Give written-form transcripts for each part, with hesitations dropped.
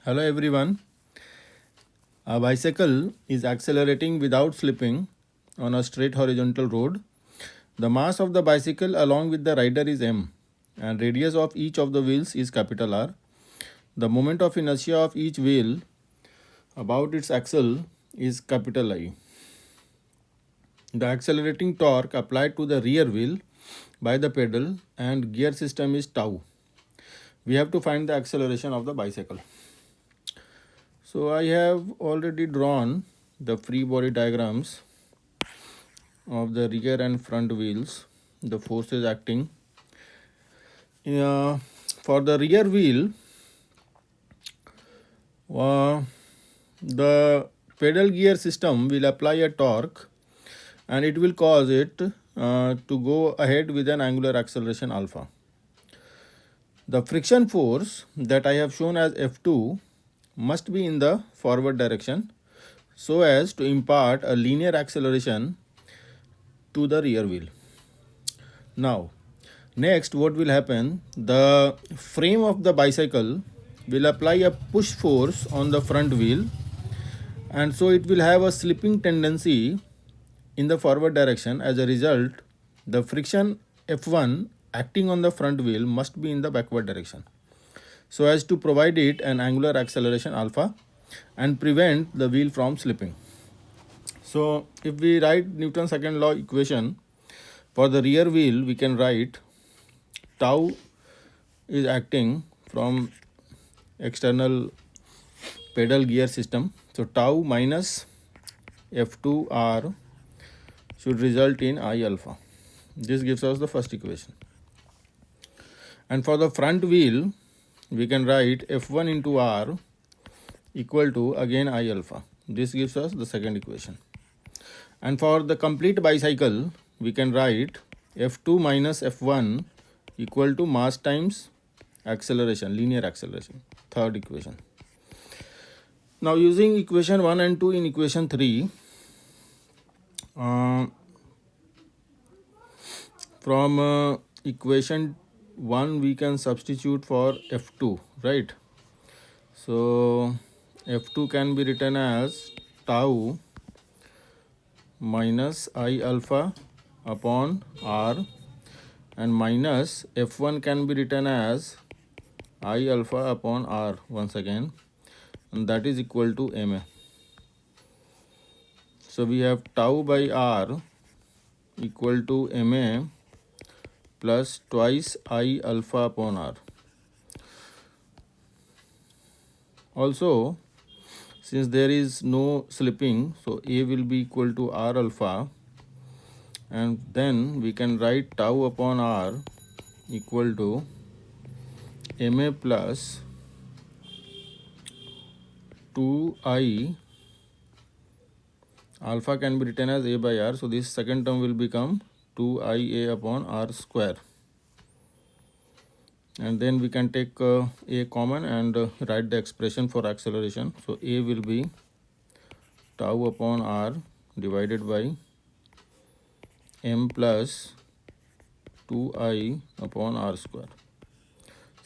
Hello everyone. A bicycle is accelerating without slipping on a straight horizontal road. The mass of the bicycle along with the rider is m and radius of each of the wheels is capital R. The moment of inertia of each wheel about its axle is capital I. The accelerating torque applied to the rear wheel by the pedal and gear system is tau. We have to find the acceleration of the bicycle. So I have already drawn the free body diagrams of the rear and front wheels, the forces acting. For the rear wheel, the pedal gear system will apply a torque and it will cause it to go ahead with an angular acceleration alpha. The friction force that I have shown as F2 must be in the forward direction so as to impart a linear acceleration to the rear wheel. Now, next what will happen, the frame of the bicycle will apply a push force on the front wheel and so it will have a slipping tendency in the forward direction. As a result, the friction F1 acting on the front wheel must be in the backward direction so as to provide it an angular acceleration alpha and prevent the wheel from slipping. So if we write Newton's second law equation for the rear wheel, we can write tau is acting from external pedal gear system. So tau minus F2R should result in I alpha. This gives us the first equation. And for the front wheel, we can write F1 into R equal to again I alpha. This gives us the second equation. And for the complete bicycle, we can write F2 minus F1 equal to mass times acceleration, linear acceleration, third equation. Now using equation 1 and 2 in equation 3, from equation 1 we can substitute for F2, right? So F2 can be written as tau minus I alpha upon R and minus F1 can be written as I alpha upon R once again, and that is equal to ma. So we have tau by R equal to ma plus twice I alpha upon R. Also, since there is no slipping, so A will be equal to R alpha, and then we can write tau upon R equal to ma plus 2I alpha can be written as A by R. So this second term will become 2IA upon R square. And then we can take A common and write the expression for acceleration. So A will be tau upon R divided by m plus 2I upon R square.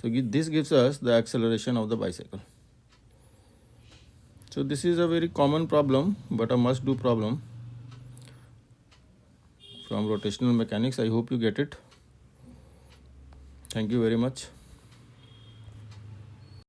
So this gives us the acceleration of the bicycle. So this is a very common problem, but a must do problem from rotational mechanics. I hope you get it. Thank you very much.